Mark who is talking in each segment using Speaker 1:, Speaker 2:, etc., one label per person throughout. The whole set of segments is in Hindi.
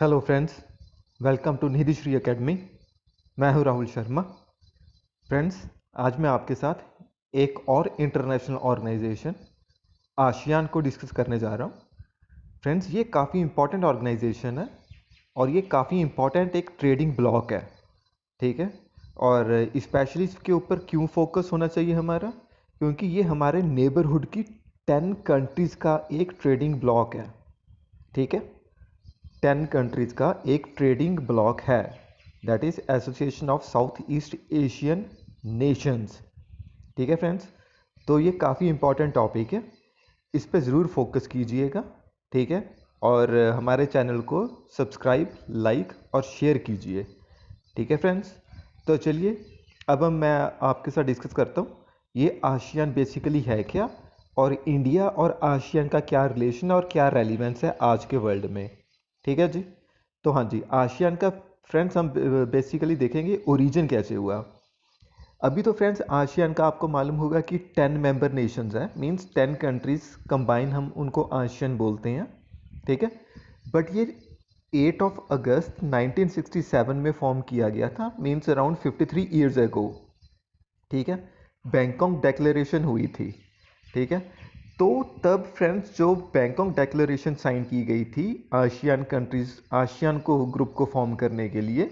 Speaker 1: Hello friends, welcome to Nidhi Shri academy. मैं हूं राहुल शर्मा। फ्रेंड्स, आज मैं आपके साथ एक और इंटरनेशनल ऑर्गेनाइजेशन आसियान को डिस्कस करने जा रहा हूं। फ्रेंड्स, ये काफ़ी इंपॉर्टेंट ऑर्गेनाइजेशन है और ये काफ़ी इंपॉर्टेंट एक ट्रेडिंग ब्लॉक है। ठीक है। और स्पेशली इसके ऊपर क्यों फोकस होना चाहिए हमारा, क्योंकि ये हमारे नेबरहुड की 10 कंट्रीज़ का एक ट्रेडिंग ब्लॉक है। ठीक है। 10 कंट्रीज़ का एक ट्रेडिंग ब्लॉक है, that is association of South East Asian Nations. ठीक है फ्रेंड्स, तो ये काफ़ी इंपॉर्टेंट टॉपिक है, इस पर ज़रूर फोकस कीजिएगा। ठीक है। और हमारे चैनल को सब्सक्राइब, लाइक और शेयर कीजिए। ठीक है फ्रेंड्स, तो चलिए अब मैं आपके साथ डिस्कस करता हूँ ये आसियान बेसिकली है क्या, और इंडिया और आसियान का क्या रिलेशन और क्या रेलिवेंस है आज के वर्ल्ड में। ठीक है जी। तो हाँ जी, आसियान का फ्रेंड्स हम बेसिकली देखेंगे ओरिजिन कैसे हुआ। अभी तो फ्रेंड्स आसियान का आपको मालूम होगा कि 10 मेंबर नेशंस हैं, मींस 10 कंट्रीज कंबाइन हम उनको आसियान बोलते हैं। ठीक है। बट ये 8 ऑफ अगस्त 1967 में फॉर्म किया गया था, मींस अराउंड 53 ईयर्स एगो। ठीक है। बैंकॉक डेक्लेरेशन हुई थी। ठीक है। तो तब फ्रेंड्स जो बैंकॉक डेक्लेरेशन साइन की गई थी आसियान कंट्रीज, आसियान को ग्रुप को फॉर्म करने के लिए,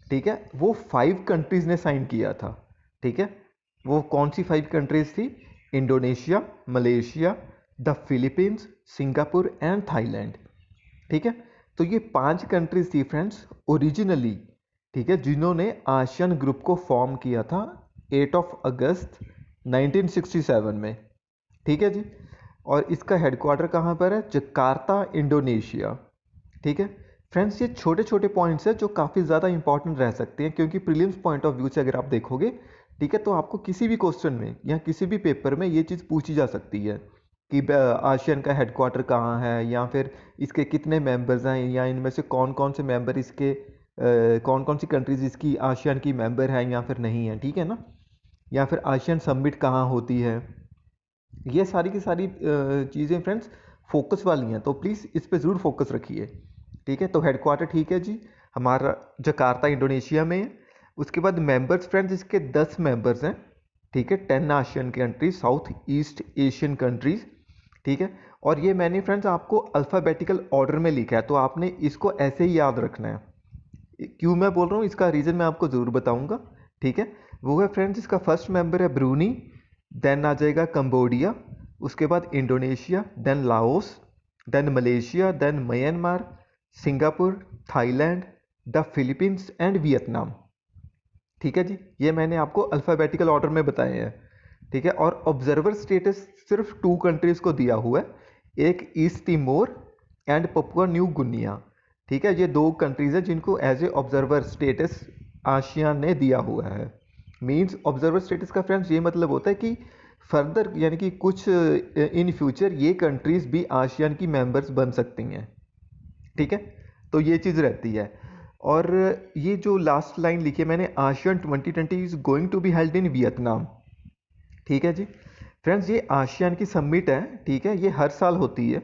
Speaker 1: ठीक है, वो 5 कंट्रीज ने साइन किया था। ठीक है। वो कौन सी 5 कंट्रीज थी? Indonesia, Malaysia, the Philippines, Singapore and Thailand. ठीक है। तो ये 5 कंट्रीज थी फ्रेंड्स ओरिजिनली, ठीक है, जिन्होंने आसियान ग्रुप को फॉर्म किया था 8 ऑफ अगस्त 1967 में। ठीक है जी। और इसका हेडक्वार्टर कहाँ पर है? Jakarta, Indonesia. ठीक है। फ्रेंड्स, ये छोटे छोटे पॉइंट्स हैं जो काफ़ी ज़्यादा इंपॉर्टेंट रह सकते हैं, क्योंकि प्रीलिम्स पॉइंट ऑफ व्यू से अगर आप देखोगे, ठीक है, तो आपको किसी भी क्वेश्चन में या किसी भी पेपर में ये चीज़ पूछी जा सकती है कि आसियान का हेडक्वार्टर कहाँ है, या फिर इसके कितने मेंबर्स हैं, या इनमें से कौन कौन से मेंबर इसके, कौन कौन सी कंट्रीज इसकी आसियान की मेंबर हैं या फिर नहीं है। ठीक है ना। या फिर आसियान समिट कहाँ होती है। ये सारी की सारी चीज़ें फ्रेंड्स फोकस वाली हैं, तो प्लीज़ इस पे ज़रूर फोकस रखिए। ठीक है। तो हेडक्वार्टर, ठीक है जी, हमारा जकार्ता इंडोनेशिया में है। उसके बाद मेंबर्स फ्रेंड्स इसके 10 मेंबर्स हैं। ठीक है। 10 ASEAN countries, south East Asian countries. ठीक है। और ये मैंने फ्रेंड्स आपको अल्फ़ाबेटिकल ऑर्डर में लिखा है, तो आपने इसको ऐसे ही याद रखना है। क्यों मैं बोल रहा हूँ इसका रीज़न मैं आपको ज़रूर बताऊंगा। ठीक है। वो है फ्रेंड्स, इसका फर्स्ट मेंबर है ब्रूनी, देन आ जाएगा कंबोडिया, उसके बाद Indonesia, then Laos, then Malaysia, then Myanmar, Singapore, Thailand, the Philippines and Vietnam. ठीक है जी। ये मैंने आपको अल्फ़ाबेटिकल ऑर्डर में बताए हैं। ठीक है। और ऑब्जर्वर स्टेटस सिर्फ 2 कंट्रीज़ को दिया हुआ है, एक East Timor and Papua New Guinea. ठीक है। ये 2 कंट्रीज़ हैं जिनको as a observer status ASEAN ने दिया हुआ है। मींस ऑब्जर्वर स्टेटस का फ्रेंड्स ये मतलब होता है कि फर्दर, यानी कि कुछ इन फ्यूचर ये कंट्रीज़ भी आसियान की मेंबर्स बन सकती हैं। ठीक है। तो ये चीज़ रहती है। और ये जो लास्ट लाइन लिखी है मैंने, ASEAN 2020 is going to be held in Vietnam. ठीक है जी। फ्रेंड्स, ये आसियान की समिट है, ठीक है, ये हर साल होती है।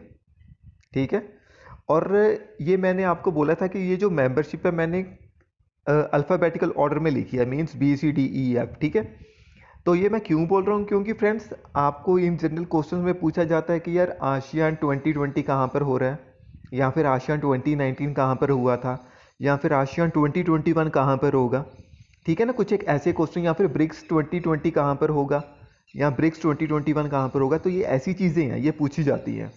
Speaker 1: ठीक है। और ये मैंने आपको बोला था कि ये जो मेंबरशिप है मैंने अल्फ़ाबेटिकल ऑर्डर में लिखी है, मींस BCDEF। ठीक है। तो ये मैं क्यों बोल रहा हूँ, क्योंकि फ्रेंड्स आपको इन जनरल क्वेश्चन में पूछा जाता है कि यार आसियान 2020 कहाँ पर हो रहा है, या फिर आसियान 2019 कहाँ पर हुआ था, या फिर आसियान 2021 कहाँ पर होगा। ठीक है ना, कुछ एक ऐसे क्वेश्चन, या फिर ब्रिक्स 2020 कहाँ पर होगा, या ब्रिक्स 2021 कहाँ पर होगा। तो ये ऐसी चीज़ें हैं, ये पूछी जाती हैं।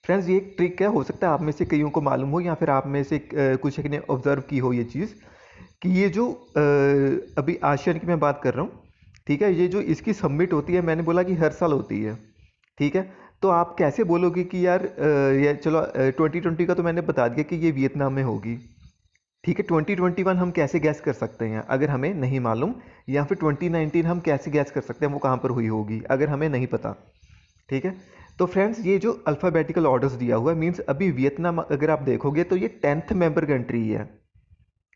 Speaker 1: फ्रेंड्स, ये एक ट्रिक है, हो सकता है आप में से कईयों को मालूम हो, या फिर आप में से कुछ एक ने ऑब्जर्व की हो ये चीज़, कि ये जो अभी आसियान की मैं बात कर रहा हूँ, ठीक है, ये जो इसकी सबमिट होती है, मैंने बोला कि हर साल होती है। ठीक है। तो आप कैसे बोलोगे कि यार ये चलो 2020 का तो मैंने बता दिया कि ये वियतनाम में होगी। ठीक है। 2021 हम कैसे गैस कर सकते हैं अगर हमें नहीं मालूम, या फिर 2019 हम कैसे गैस कर सकते हैं वो कहाँ पर हुई होगी अगर हमें नहीं पता। ठीक है। तो फ्रेंड्स, ये जो अल्फ़ाबेटिकल ऑर्डर्स दिया हुआ है, मीन्स अभी वियतनाम अगर आप देखोगे तो ये 10th मेंबर कंट्री है।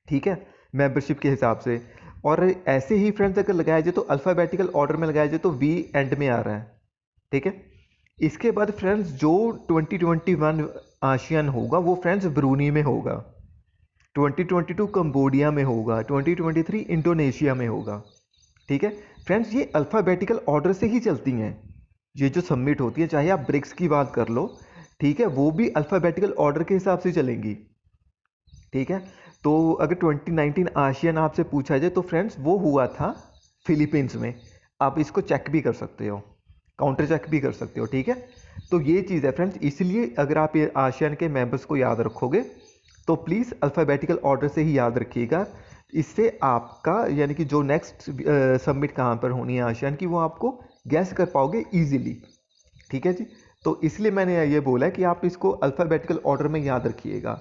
Speaker 1: ठीक है। मेंबरशिप के हिसाब से। और ऐसे ही फ्रेंड्स अगर लगाया जाए तो अल्फ़ाबेटिकल ऑर्डर में लगाया जाए तो वी एंड में आ रहा है। ठीक है। इसके बाद फ्रेंड्स जो 2021 आशियान होगा वो फ्रेंड्स ब्रूनी में होगा, 2022 कंबोडिया में होगा, 2023 इंडोनेशिया में होगा। ठीक है फ्रेंड्स, ये अल्फ़ाबेटिकल ऑर्डर से ही चलती हैं ये जो सबमिट होती है, चाहे आप ब्रिक्स की बात कर लो, ठीक है, वो भी अल्फ़ाबेटिकल ऑर्डर के हिसाब से चलेंगी। ठीक है, तो अगर 2019 आशियान आपसे पूछा जाए तो फ्रेंड्स वो हुआ था फिलीपींस में। आप इसको चेक भी कर सकते हो, काउंटर चेक भी कर सकते हो। ठीक है, तो ये चीज़ है फ्रेंड्स, इसलिए अगर आप ये आशियान के मेंबर्स को याद रखोगे तो प्लीज़ अल्फ़ाबेटिकल ऑर्डर से ही याद रखिएगा। इससे आपका यानी कि जो नेक्स्ट सबमिट कहाँ पर होनी है आशियान की, वो आपको गैस कर पाओगे ईजिली। ठीक है जी, तो इसलिए मैंने ये बोला है कि आप इसको अल्फ़ाबेटिकल ऑर्डर में याद रखिएगा।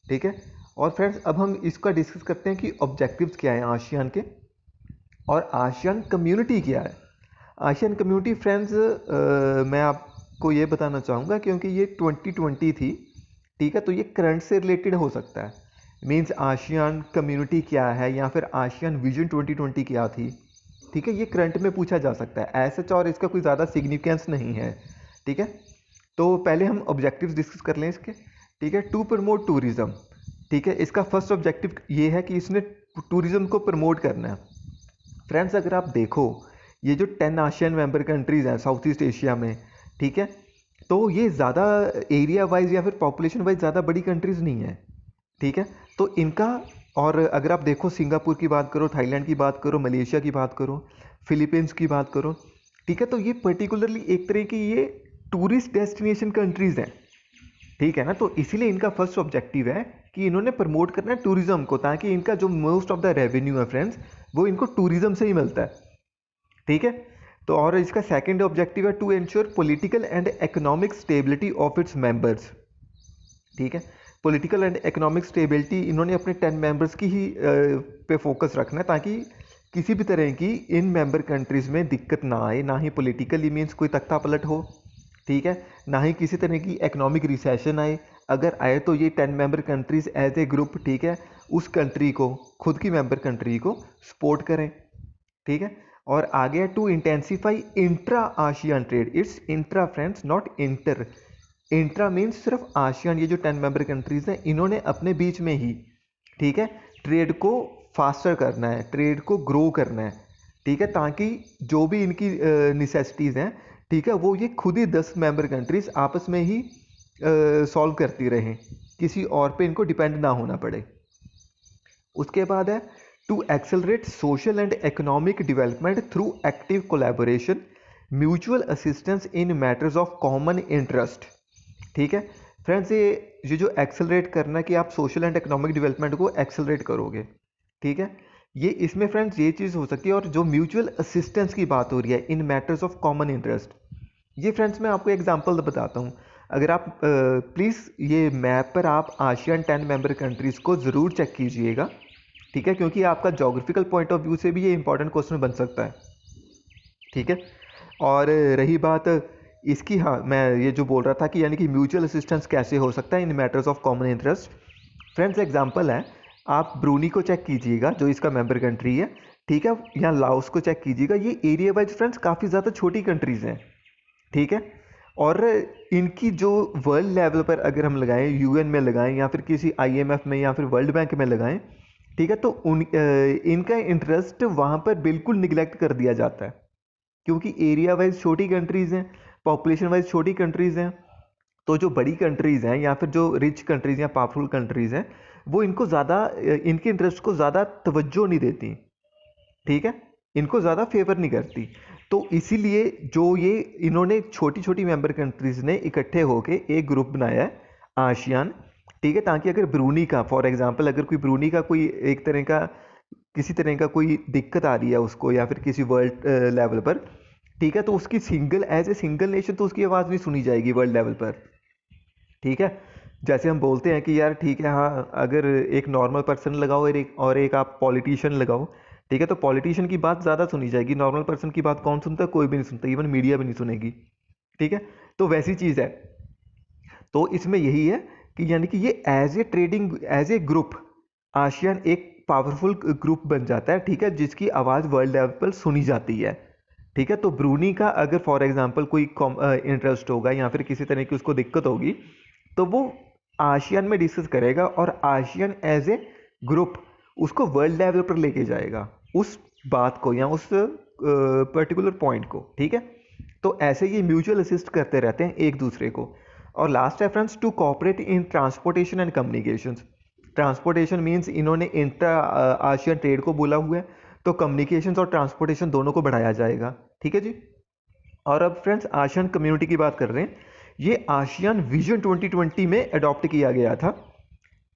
Speaker 1: ठीक है, और फ्रेंड्स अब हम इसका डिस्कस करते हैं कि ऑब्जेक्टिव्स क्या हैं आशियान के और आशियान कम्युनिटी क्या है। आशियान कम्युनिटी फ्रेंड्स मैं आपको ये बताना चाहूँगा क्योंकि ये 2020 थी। ठीक है, तो ये करंट से रिलेटेड हो सकता है, मींस आशियान कम्युनिटी क्या है या फिर आशियान विजन 2020 क्या थी। ठीक है, ये करंट में पूछा जा सकता है ऐसा, और इसका कोई ज़्यादा सिग्निफिकेंस नहीं है। ठीक है, तो पहले हम ऑब्जेक्टिव्स डिस्कस कर लें इसके। ठीक है, टू प्रमोट टूरिज़्म। ठीक है, इसका फर्स्ट ऑब्जेक्टिव ये है कि इसने टूरिज़्म को प्रमोट करना है। फ्रेंड्स अगर आप देखो ये जो 10 आशियान मेंबर कंट्रीज़ हैं साउथ ईस्ट एशिया में, ठीक है, तो ये ज़्यादा एरिया वाइज या फिर पॉपुलेशन वाइज ज़्यादा बड़ी कंट्रीज़ नहीं है। ठीक है, तो इनका, और अगर आप देखो सिंगापुर की बात करो, थाईलैंड की बात करो, मलेशिया की बात करो, फिलीपींस की बात करो, ठीक है, तो ये पर्टिकुलरली एक तरह की ये टूरिस्ट डेस्टिनेशन कंट्रीज़ हैं। ठीक है ना, तो इसीलिए इनका फर्स्ट ऑब्जेक्टिव है कि इन्होंने प्रमोट करना है टूरिज्म को, ताकि इनका जो मोस्ट ऑफ द रेवेन्यू है फ्रेंड्स वो इनको टूरिज्म से ही मिलता है। ठीक है, तो और इसका सेकंड ऑब्जेक्टिव है to ensure political and economic stability of its members. ठीक है, पॉलिटिकल एंड इकोनॉमिक स्टेबिलिटी इन्होंने अपने 10 मेंबर्स की ही पे फोकस रखना है, ताकि किसी भी तरह की इन मेंबर कंट्रीज़ में दिक्कत ना आए, ना ही पॉलिटिकली मीन्स कोई तख्ता पलट हो, ठीक है, ना ही किसी तरह की इकोनॉमिक रिसेशन आए। अगर आए तो ये 10 member countries as a group, ठीक है, उस कंट्री को, खुद की मेंबर कंट्री को सपोर्ट करें। ठीक है, और आगे to intensify intra ASEAN trade. Its intra friends, not inter. Intra means सिर्फ आशियान, ये जो 10 मेंबर कंट्रीज़ हैं इन्होंने अपने बीच में ही, ठीक है, ट्रेड को फास्टर करना है, ट्रेड को ग्रो करना है। ठीक है, ताकि जो भी इनकी निसेसिटीज़ हैं, ठीक है, वो ये खुद ही 10 मेंबर कंट्रीज़ आपस में ही सॉल्व करती रहें, किसी और पे इनको डिपेंड ना होना पड़े। उसके बाद है to accelerate social and economic development through active collaboration, mutual assistance in matters of common interest. ठीक है फ्रेंड्स, ये जो एक्सेलरेट करना कि आप सोशल एंड इकोनॉमिक डेवलपमेंट को एक्सेलरेट करोगे। ठीक है, ये इसमें फ्रेंड्स ये चीज़ हो सकती है। और जो म्यूचुअल असिस्टेंस की बात हो रही है in matters of common interest, ये फ्रेंड्स मैं आपको एग्जांपल बताता हूँ। अगर आप प्लीज़ ये मैप पर आप आशियान 10 मेंबर कंट्रीज़ को ज़रूर चेक कीजिएगा। ठीक है, क्योंकि आपका जोग्राफिकल पॉइंट ऑफ व्यू से भी ये इंपॉर्टेंट क्वेश्चन बन सकता है। ठीक है, और रही बात इसकी, हाँ मैं ये जो बोल रहा था कि यानी कि म्यूचुअल असिस्टेंस कैसे हो सकता है in matters of common interest. Friends example है, आप ब्रूनी को चेक कीजिएगा जो इसका मेंबर कंट्री है। ठीक है, यहाँ लाओस को चेक कीजिएगा, ये एरिया वाइज फ्रेंड्स काफ़ी ज़्यादा छोटी कंट्रीज़ हैं। ठीक है, और इनकी जो वर्ल्ड लेवल पर अगर हम लगाएं, यूएन में लगाएं या फिर किसी आईएमएफ में या फिर वर्ल्ड बैंक में लगाएं, ठीक है, तो इनका इंटरेस्ट वहाँ पर बिल्कुल निगलेक्ट कर दिया जाता है, क्योंकि एरिया वाइज छोटी कंट्रीज़ हैं, पॉपुलेशन वाइज छोटी कंट्रीज़ हैं। तो जो बड़ी कंट्रीज़ हैं या फिर जो रिच कंट्रीज़ या पावरफुल कंट्रीज़ हैं, वो इनको ज़्यादा, इनके इंटरेस्ट को ज़्यादा तवज्जो नहीं देती। ठीक है, इनको ज़्यादा फेवर नहीं करती। तो इसीलिए जो ये इन्होंने छोटी छोटी मेंबर कंट्रीज़ ने इकट्ठे होके एक ग्रुप बनाया है आशियान। ठीक है, ताकि अगर ब्रूनी का, फॉर एग्जांपल अगर कोई ब्रूनी का कोई एक तरह का, किसी तरह का कोई दिक्कत आ रही है उसको या फिर किसी वर्ल्ड लेवल पर, ठीक है, तो उसकी single as a single nation तो उसकी आवाज़ नहीं सुनी जाएगी वर्ल्ड लेवल पर। ठीक है, जैसे हम बोलते हैं कि यार ठीक है, हाँ अगर एक नॉर्मल पर्सन लगाओ और एक आप पॉलिटिशियन लगाओ, ठीक है, तो पॉलिटिशियन की बात ज़्यादा सुनी जाएगी, नॉर्मल पर्सन की बात कौन सुनता है? कोई भी नहीं सुनता, इवन मीडिया भी नहीं सुनेगी। ठीक है, तो वैसी चीज़ है। तो इसमें यही है कि यानी कि ये as a trading, as a group ASEAN एक पावरफुल ग्रुप बन जाता है। ठीक है, जिसकी आवाज़ वर्ल्ड लेवल पर सुनी जाती है। ठीक है, तो ब्रूनी का अगर फॉर एग्जांपल कोई इंटरेस्ट होगा या फिर किसी तरह की उसको दिक्कत होगी, तो वो आसियान में डिस्कस करेगा और आसियान एज ए ग्रुप उसको वर्ल्ड लेवल पर लेके जाएगा, उस बात को या उस पर्टिकुलर पॉइंट को, ठीक है। तो ऐसे ये म्यूचुअल असिस्ट करते रहते हैं एक दूसरे को। और last reference, to cooperate in transportation and communications. Transportation means इन्होंने इंट्रा आशियन ट्रेड को बोला हुआ है, तो कम्युनिकेशंस और ट्रांसपोर्टेशन दोनों को बढ़ाया जाएगा, ठीक है जी। और अब फ्रेंड्स आसियान कम्युनिटी की बात कर रहे हैं। ये आसियान विजन 2020 में अडॉप्ट किया गया था,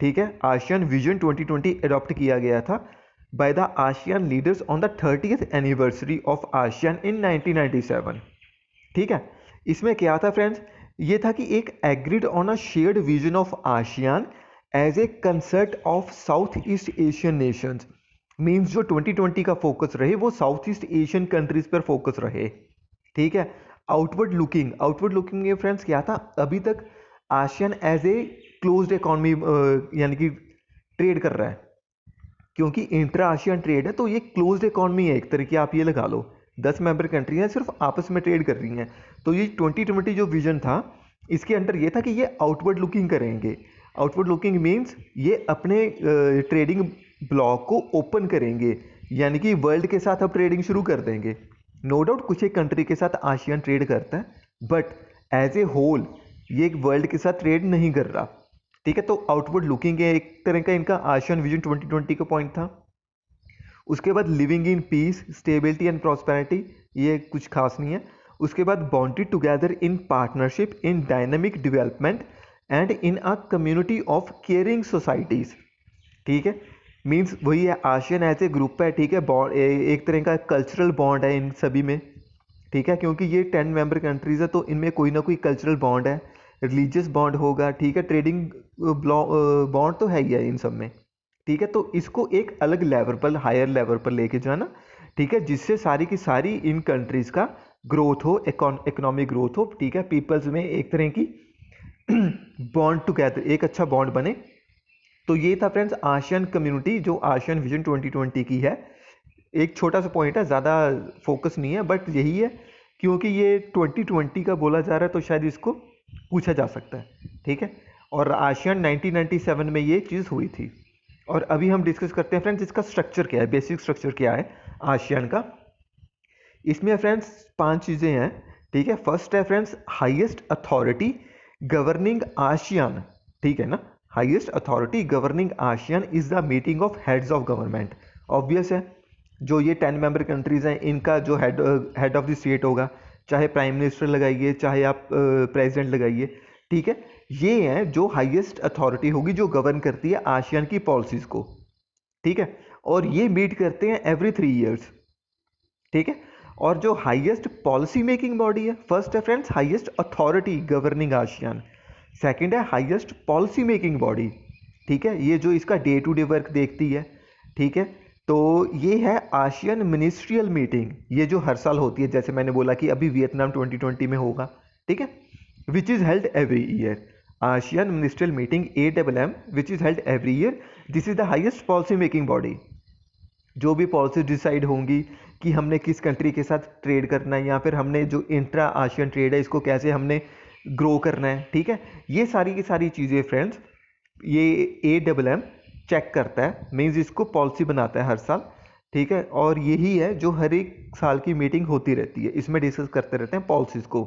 Speaker 1: ठीक है। आसियान विजन 2020 अडॉप्ट किया गया था by the ASEAN leaders on the 30th anniversary of ASEAN in 1997, ठीक है। इसमें क्या था फ्रेंड्स, ये था कि एक agreed on a shared vision of ASEAN as a concert of South East Asian nations. Means जो 2020 का फोकस रहे वो साउथ ईस्ट एशियन कंट्रीज पर फोकस रहे, ठीक है। आउटवर्ड लुकिंग में फ्रेंड्स क्या था, अभी तक ASEAN as a closed economy यानी कि ट्रेड कर रहा है, क्योंकि इंट्रा आशियन ट्रेड है तो ये क्लोज्ड इकोनॉमी है एक तरीके, आप ये लगा लो 10 मेंबर कंट्री हैं सिर्फ आपस में ट्रेड कर रही हैं। तो ये 2020 जो विजन था इसके अंडर ये था कि ये आउटवर्ड लुकिंग करेंगे। आउटवर्ड लुकिंग मीन्स ये अपने ट्रेडिंग ब्लॉक को ओपन करेंगे, यानी कि वर्ल्ड के साथ अब ट्रेडिंग शुरू कर देंगे। नो डाउट कुछ एक कंट्री के साथ आसियान ट्रेड करता है, बट एज ए होल ये एक वर्ल्ड के साथ ट्रेड नहीं कर रहा, ठीक है। तो आउटवर्ड लुकिंग है एक तरह का इनका आसियान विजन 2020 का पॉइंट था। उसके बाद living in peace, stability and prosperity, ये कुछ खास नहीं है। उसके बाद bonded together in partnership in dynamic development and in a community of caring societies, ठीक है। मीन्स वही है, आसियान एज ए ग्रुप है, ठीक है। बॉन्ड एक तरह का कल्चरल बॉन्ड है इन सभी में, ठीक है, क्योंकि ये 10 मेंबर कंट्रीज है तो इनमें कोई ना कोई कल्चरल बॉन्ड है, रिलीजियस बॉन्ड होगा, ठीक है। ट्रेडिंग बॉन्ड तो है ही है इन सब में, ठीक है। तो इसको एक अलग लेवल पर, हायर लेवल पर लेके जाना, ठीक है, जिससे सारी की सारी इन कंट्रीज का ग्रोथ हो, इकोनॉमिक ग्रोथ हो, ठीक है। पीपल्स में एक तरह की बॉन्ड टुगेदर, एक अच्छा बॉन्ड बने। तो ये था फ्रेंड्स आसियान कम्युनिटी जो आसियान विजन 2020 की है। एक छोटा सा पॉइंट है, ज़्यादा फोकस नहीं है, बट यही है क्योंकि ये 2020 का बोला जा रहा है तो शायद इसको पूछा जा सकता है, ठीक है। और आसियान 1997 में ये चीज़ हुई थी। और अभी हम डिस्कस करते हैं फ्रेंड्स इसका स्ट्रक्चर क्या है, बेसिक स्ट्रक्चर क्या है आसियान का। इसमें फ्रेंड्स 5 चीज़ें हैं, ठीक है। फर्स्ट है friends highest authority governing ASEAN, ठीक है ना। Highest authority governing ASEAN is the meeting of heads of government. Obvious है, जो ये 10 मेंबर कंट्रीज हैं इनका जो हेड ऑफ द स्टेट होगा, चाहे प्राइम मिनिस्टर लगाइए चाहे आप प्रेसिडेंट लगाइए, ठीक है। ये है जो हाईएस्ट अथॉरिटी होगी जो गवर्न करती है आसियान की पॉलिसीज को, ठीक है। और ये मीट करते हैं एवरी 3 ईयर्स, ठीक है। और जो हाईएस्ट पॉलिसी मेकिंग बॉडी है, फर्स्ट है friends highest authority governing ASEAN, second है हाईएस्ट पॉलिसी मेकिंग बॉडी, ठीक है, ये जो इसका डे टू डे वर्क देखती है, ठीक है। तो ये है आसियान मिनिस्ट्रियल मीटिंग, ये जो हर साल होती है, जैसे मैंने बोला कि अभी वियतनाम 2020 में होगा, ठीक है, which is held every year. ASEAN ministerial meeting AMM which is held every year, this is the highest policy making body. जो भी पॉलिसी डिसाइड होंगी कि हमने किस कंट्री के साथ ट्रेड करना है, या फिर हमने जो इंट्रा आसियान ट्रेड है इसको कैसे हमने ग्रो करना है, ठीक है। ये सारी की सारी चीज़ें फ्रेंड्स ये AMM चेक करता है, मीन्स इसको पॉलिसी बनाता है हर साल, ठीक है। और यही है जो हर एक साल की मीटिंग होती रहती है, इसमें डिस्कस करते रहते हैं पॉलिसीज़ को,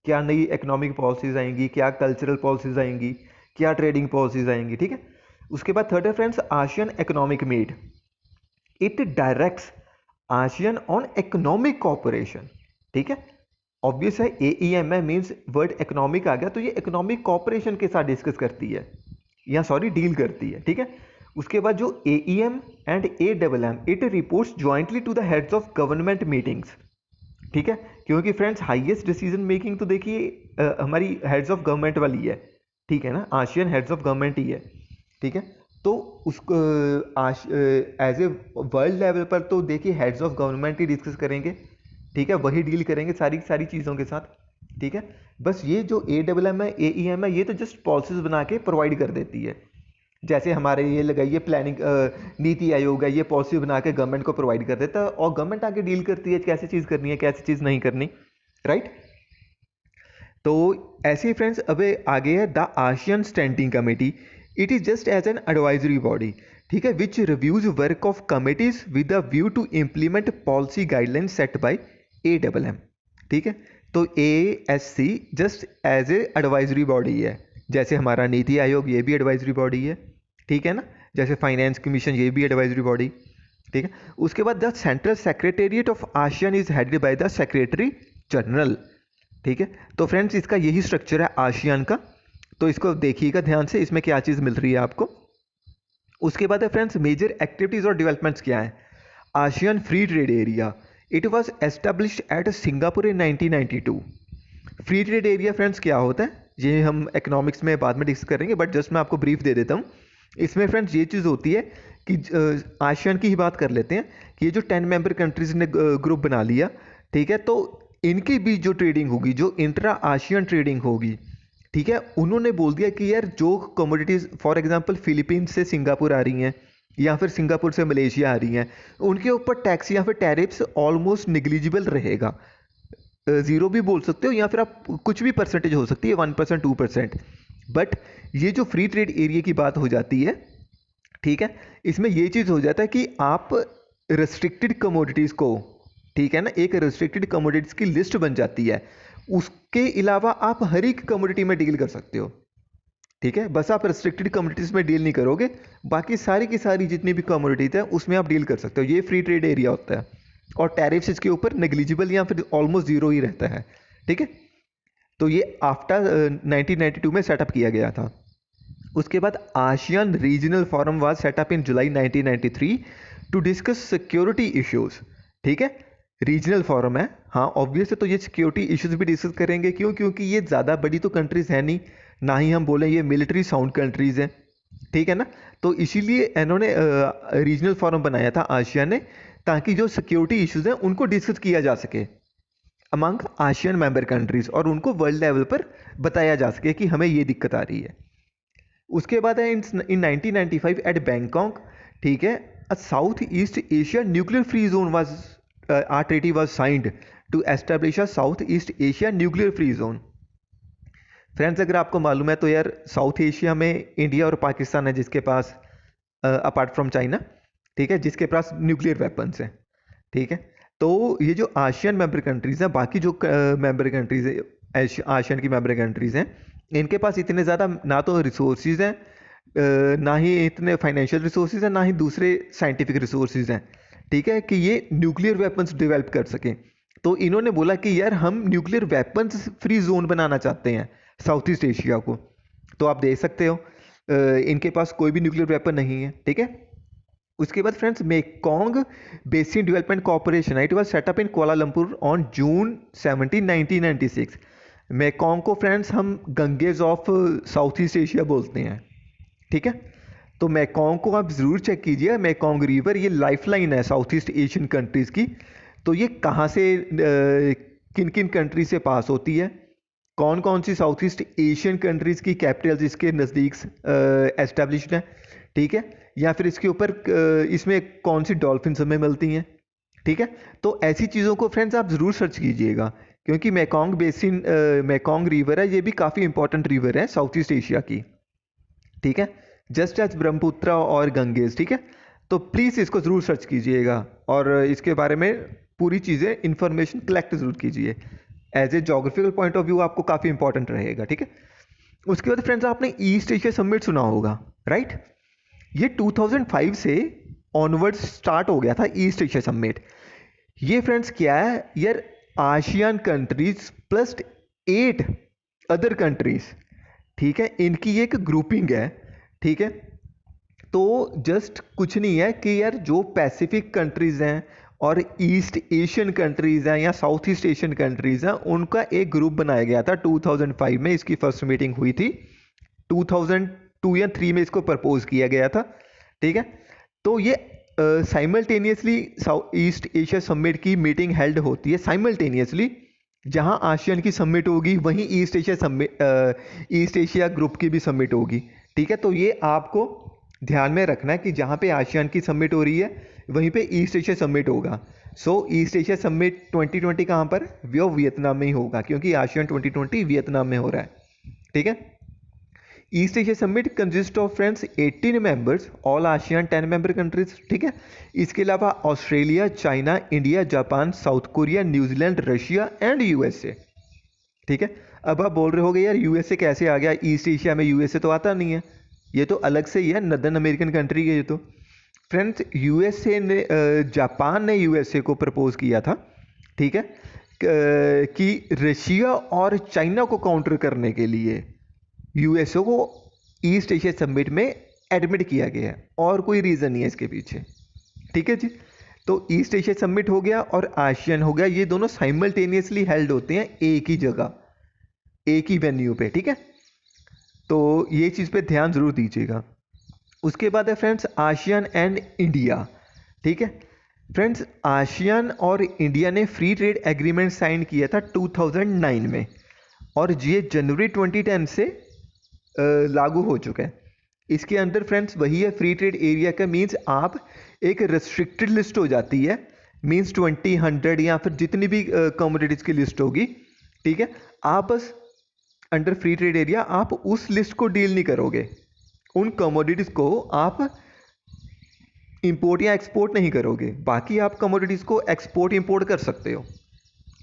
Speaker 1: क्या नई इकोनॉमिक पॉलिसीज़ आएंगी, क्या कल्चरल पॉलिसीज़ आएंगी, क्या ट्रेडिंग पॉलिसीज़ आएंगी, ठीक है। उसके बाद थर्ड है friends ASEAN economic meet, it directs ASEAN on economic cooperation, ठीक है। ऑब्वियस है AEMM मीन्स वर्ड इकोनॉमिक आ गया, तो ये इकोनॉमिक कॉपरेशन के साथ डिस्कस करती है, या सॉरी डील करती है, ठीक है। उसके बाद जो AEM and AMM it reports jointly to the heads of government meetings, ठीक है। क्योंकि फ्रेंड्स हाईएस्ट डिसीजन मेकिंग तो देखिए हमारी हेड्स ऑफ गवर्नमेंट वाली है, ठीक है ना, आसियान हेड्स ऑफ गवर्नमेंट ही है, ठीक है। तो उसको एज ए वर्ल्ड लेवल पर तो देखिए heads of government he discuss करेंगे, ठीक है, वही डील करेंगे सारी सारी चीज़ों के साथ, ठीक है। बस ये जो AMM है AEM है ये तो जस्ट पॉलिसीज बना के प्रोवाइड कर देती है, जैसे हमारे ये लगाइए प्लानिंग नीति आयोग है, ये पॉलिसी बना के गवर्नमेंट को प्रोवाइड कर देता है और गवर्नमेंट आगे डील करती है कैसे चीज़ करनी है कैसे चीज़ नहीं करनी, राइट। तो ऐसे ही फ्रेंड्स अब आगे है the ASEAN standing committee. It is just as an advisory body, ठीक है, which reviews work of committees with a view to implement policy guideline set by AMM, ठीक है। तो ASC just as a advisory body है, जैसे हमारा नीति आयोग ये भी एडवाइजरी बॉडी है, ठीक है ना, जैसे फाइनेंस कमीशन ये भी एडवाइजरी बॉडी, ठीक है। उसके बाद the central secretariat of ASEAN is headed by the secretary general, ठीक है। तो फ्रेंड्स इसका यही स्ट्रक्चर है आशियान का, तो इसको देखिएगा ध्यान से, इसमें क्या चीज़ मिल रही है आपको। उसके बाद है फ्रेंड्स मेजर एक्टिविटीज़ और डेवलपमेंट्स क्या है। ASEAN free trade area, it was established at Singapore in 1992। Free trade area friends क्या होता है ये हम इकोनॉमिक्स में बाद में डिस्कस करेंगे, बट जस्ट मैं आपको ब्रीफ दे देता हूँ। इसमें फ्रेंड्स ये चीज़ होती है कि आशियान की ही बात कर लेते हैं कि ये जो 10 मेंबर कंट्रीज ने ग्रुप बना लिया, ठीक है, तो इनके बीच जो ट्रेडिंग होगी, जो इंट्रा आशियन ट्रेडिंग होगी, ठीक है, उन्होंने बोल दिया कि यार जो कमोडिटीज़ फॉर एग्जांपल फिलीपींस से सिंगापुर आ रही हैं या फिर सिंगापुर से मलेशिया आ रही हैं, उनके ऊपर टैक्स या फिर टैरिफ्स ऑलमोस्ट निग्लिजिबल रहेगा। ज़ीरो भी बोल सकते हो या फिर आप कुछ भी परसेंटेज हो सकती है, 1% 2%। बट ये जो फ्री ट्रेड एरिया की बात हो जाती है, ठीक है, इसमें ये चीज़ हो जाता है कि आप रेस्ट्रिक्टेड कमोडिटीज़ को, ठीक है ना, एक रेस्ट्रिक्टेड कमोडिटीज़ की लिस्ट बन जाती है, उसके अलावा आप हर एक कमोडिटी में डील कर सकते हो, ठीक है। बस आप रेस्ट्रिक्टेड कमोडिटीज़ में डील नहीं करोगे, बाकी सारी की सारी जितनी भी कमोडिटीज़ हैं उसमें आप डील कर सकते हो। ये फ्री ट्रेड एरिया होता है और टैरिफ्स इसके ऊपर नेग्लिजिबल या फिर ऑलमोस्ट ज़ीरो ही रहता है, ठीक है। तो ये आफ्टर 1992 में सेटअप किया गया था। उसके बाद ASEAN regional forum was set up in July 1993 to discuss security issues, ठीक है, रीजनल फोरम है, हाँ ऑब्वियस है, तो ये सिक्योरिटी इश्यूज भी डिस्कस करेंगे। क्यों? क्योंकि ये ज़्यादा बड़ी तो कंट्रीज है नहीं, ना ही हम बोलें ये मिलिट्री साउंड कंट्रीज हैं, ठीक है ना। तो इसीलिए इन्होंने रीजनल फोरम बनाया था आशिया ने, ताकि जो सिक्योरिटी इश्यूज हैं उनको डिस्कस किया जा सके अमंग आशियन मेंबर कंट्रीज, और उनको वर्ल्ड लेवल पर बताया जा सके कि हमें ये दिक्कत आ रही है। उसके बाद है इन 1995 एट बैंकॉक, ठीक है, a south east Asia nuclear free zone was our treaty was signed to establish a south east Asia nuclear free zone. Friends अगर आपको मालूम है तो यार साउथ एशिया में इंडिया और पाकिस्तान है जिसके पास अपार्ट फ्रॉम चाइना, ठीक है, जिसके पास न्यूक्लियर वेपन्स हैं, ठीक है। तो ये जो आशियन मेंबर कंट्रीज़ हैं, बाकी जो मेंबर कंट्रीज़ है आशियन की मेंबर कंट्रीज़ हैं, इनके पास इतने ज़्यादा ना तो रिसोर्सेज हैं, ना ही इतने फाइनेंशियल रिसोर्सेज हैं, ना ही दूसरे साइंटिफिक रिसोर्सेज हैं, ठीक है, कि ये न्यूक्लियर वेपन्स डेवलप कर सकें। तो इन्होंने बोला कि यार हम न्यूक्लियर वेपन्स फ्री जोन बनाना चाहते हैं साउथ ईस्ट एशिया को। तो आप देख सकते हो इनके पास कोई भी न्यूक्लियर वेपन नहीं है, ठीक है। उसके बाद friends Mekong basin development corporation, it was set up in Kuala Lumpur on June 17, 1996। Mekong को फ्रेंड्स हम Ganges of South east Asia बोलते हैं, ठीक है। तो मेकॉन्ग को आप ज़रूर चेक कीजिए, मेकॉन्ग रिवर ये लाइफलाइन है साउथ ईस्ट एशियन कंट्रीज़ की। तो ये कहाँ से किन किन कंट्री से पास होती है, कौन कौन सी साउथ ईस्ट एशियन कंट्रीज़ की कैपिटल्स इसके नज़दीक एस्टेब्लिश्ड हैं, ठीक है, या फिर इसके ऊपर इसमें कौन सी डॉल्फिन हमें मिलती हैं, ठीक है। तो ऐसी चीज़ों को फ्रेंड्स आप ज़रूर सर्च कीजिएगा, क्योंकि मेकॉन्ग बेसिन मेकॉन्ग रिवर है, ये भी काफ़ी इंपॉर्टेंट रिवर है साउथ ईस्ट एशिया की, ठीक है, जस्ट एज ब्रह्मपुत्र और गंगेज, ठीक है। तो प्लीज़ इसको ज़रूर सर्च कीजिएगा और इसके बारे में पूरी चीज़ें इंफॉर्मेशन कलेक्ट ज़रूर कीजिए, as a geographical point of view आपको काफ़ी इंपॉर्टेंट रहेगा, ठीक है। उसके बाद फ्रेंड्स आपने ईस्ट एशिया समिट सुना होगा, राइट। ये 2005 से ऑनवर्ड स्टार्ट हो गया था ईस्ट एशिया समिट। ये फ्रेंड्स क्या है यार, ASEAN countries plus 8 other countries, ठीक है, इनकी एक ग्रुपिंग है, ठीक है। तो जस्ट कुछ नहीं है कि यार जो पैसिफिक कंट्रीज हैं और ईस्ट एशियन कंट्रीज हैं या साउथ ईस्ट एशियन कंट्रीज हैं, उनका एक ग्रुप बनाया गया था 2005 में। इसकी फर्स्ट मीटिंग हुई थी 2002 या 3 में, इसको प्रपोज किया गया था, ठीक है। तो ये simultaneously south east Asia summit की मीटिंग हेल्ड होती है साइमल्टेनियसली, जहां आशियान की समिट होगी वहीं east Asia summit east Asia group की भी समिट होगी, ठीक है। तो ये आपको ध्यान में रखना है कि जहाँ पे आशियान की समिट हो रही है वहीं पे ईस्ट एशिया समिट होगा। सो ईस्ट एशिया समिट 2020 कहाँ पर, वो वियतनाम में ही होगा, क्योंकि आसियान 2020 वियतनाम में हो रहा है, ठीक है। East Asia summit consist of friends 18 members, all ASEAN 10 member countries, ठीक है। इसके अलावा Australia, China, India, Japan, south Korea, New Zealand, Russia and USA, ठीक है। अब आप बोल रहे होगे यार यूएसए कैसे आ गया, ईस्ट एशिया में यूएसए तो आता नहीं है, ये तो अलग से ही है, नदर्न अमेरिकन कंट्री है ये तो। फ्रेंड्स यूएसए ने जापान ने यूएसए को प्रपोज किया था, ठीक है, कि रशिया और चाइना को काउंटर करने के लिए यूएसए को ईस्ट एशिया समिट में एडमिट किया गया है, और कोई रीज़न नहीं है इसके पीछे, ठीक है जी। तो ईस्ट एशिया समिट हो गया और आसियान हो गया, ये दोनों साइमल्टेनियसली हेल्ड होते हैं एक ही जगह, एक ही वेन्यू पे, ठीक है। तो ये चीज़ पे ध्यान जरूर दीजिएगा। उसके बाद है फ्रेंड्स आसियान एंड इंडिया, ठीक है। फ्रेंड्स आसियान और इंडिया ने फ्री ट्रेड एग्रीमेंट साइन किया था 2009 में, और ये जनवरी 2010 से लागू हो चुका है। इसके अंदर फ्रेंड्स वही है फ्री ट्रेड एरिया का मीन्स आप एक रेस्ट्रिक्टेड लिस्ट हो जाती है, मीन्स 20, 100 या फिर जितनी भी कमोडिटीज़ की लिस्ट होगी, ठीक है। आप बस अंडर फ्री ट्रेड एरिया आप उस लिस्ट को डील नहीं करोगे, उन कमोडिटीज़ को आप इंपोर्ट या एक्सपोर्ट नहीं करोगे, बाकी आप कमोडिटीज़ को एक्सपोर्ट इंपोर्ट कर सकते हो,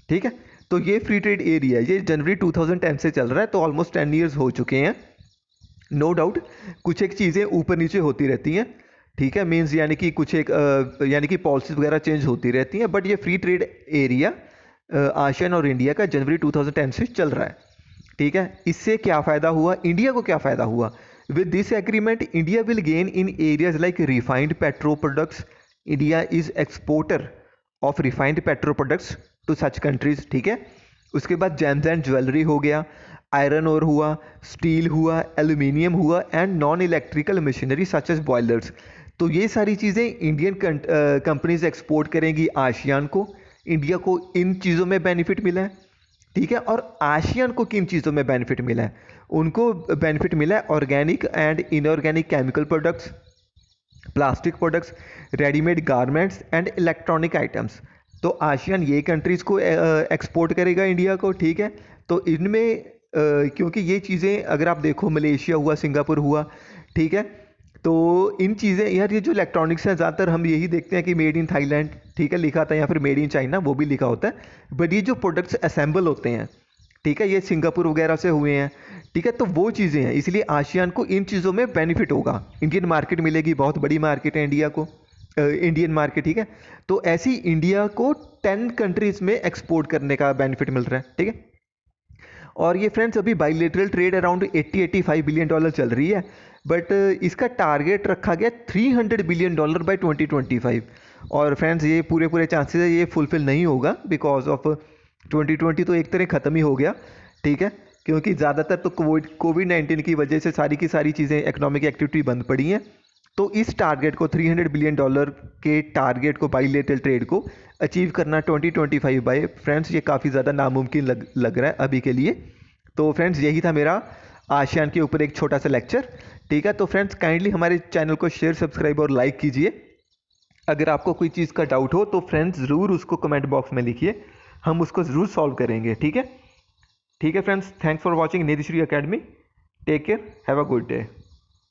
Speaker 1: ठीक है। तो ये फ्री ट्रेड एरिया ये जनवरी 2010 से चल रहा है, तो ऑलमोस्ट 10 ईयर्स हो चुके हैं। नो डाउट कुछ एक चीज़ें ऊपर नीचे होती रहती हैं, ठीक है, मीन्स यानी कि कुछ एक यानी कि पॉलिसीज वगैरह चेंज होती रहती हैं, बट ये फ्री ट्रेड एरिया आसियान और इंडिया का जनवरी 2010 से चल रहा है, ठीक है। इससे क्या फ़ायदा हुआ, इंडिया को क्या फ़ायदा हुआ, with this agreement India will gain in areas like refined petro products, India is exporter of refined petro products to such countries, ठीक है। उसके बाद जेम्स एंड ज्वेलरी हो गया, आयरन ओर हुआ, स्टील हुआ, एल्यूमिनियम हुआ and non electrical machinery such as boilers. तो ये सारी चीज़ें इंडियन कंपनीज एक्सपोर्ट करेंगी आसियान को, इंडिया को इन चीज़ों में बेनिफिट मिला है, ठीक है। और आसियान को किन चीज़ों में बेनिफिट मिला है, उनको बेनिफिट मिला है organic and inorganic chemical products, plastic products, readymade garments and electronic items. तो आसियान ये कंट्रीज़ को एक्सपोर्ट करेगा इंडिया को, ठीक है। तो इनमें क्योंकि ये चीज़ें अगर आप देखो मलेशिया हुआ, सिंगापुर हुआ, ठीक है, तो इन चीज़ें यार ये जो इलेक्ट्रॉनिक्स हैं ज़्यादातर हम यही देखते हैं कि मेड इन थाईलैंड, ठीक है, लिखा था, या फिर मेड इन चाइना वो भी लिखा होता है, बट ये जो प्रोडक्ट्स असेंबल होते हैं, ठीक है, ये सिंगापुर वगैरह से हुए हैं, ठीक है। तो वो चीज़ें हैं, इसलिए आसियान को इन चीज़ों में बेनिफिट होगा, इंडियन मार्केट मिलेगी, बहुत बड़ी मार्केट है इंडिया को, इंडियन मार्केट, ठीक है। तो ऐसी इंडिया को 10 कंट्रीज़ में एक्सपोर्ट करने का बेनिफिट मिल रहा है, ठीक है। और ये फ्रेंड्स अभी bilateral trade around 80-85 billion dollar चल रही है, बट इसका टारगेट रखा गया 300 बिलियन डॉलर बाय 2025। और फ्रेंड्स ये पूरे चांसेस है ये फुलफिल नहीं होगा, बिकॉज ऑफ 2020 तो एक तरह ख़त्म ही हो गया, ठीक है, क्योंकि ज़्यादातर तो कोविड-19 की वजह से सारी की सारी चीज़ें इकोनॉमिक एक्टिविटी बंद पड़ी हैं। तो इस टारगेट को 300 बिलियन डॉलर के टारगेट को बाइलेटरल ट्रेड को अचीव करना 2025 बाय फ्रेंड्स ये काफ़ी ज़्यादा नामुमकिन लग रहा है अभी के लिए। तो फ्रेंड्स यही था मेरा आसियान के ऊपर एक छोटा सा लेक्चर, ठीक है। तो फ्रेंड्स काइंडली हमारे चैनल को शेयर, सब्सक्राइब और लाइक कीजिए। अगर आपको कोई चीज़ का डाउट हो तो फ्रेंड्स ज़रूर उसको कमेंट बॉक्स में लिखिए, हम उसको ज़रूर सॉल्व करेंगे, ठीक है। ठीक है friends, thanks for watching Nidhishri academy, take care, have a good day.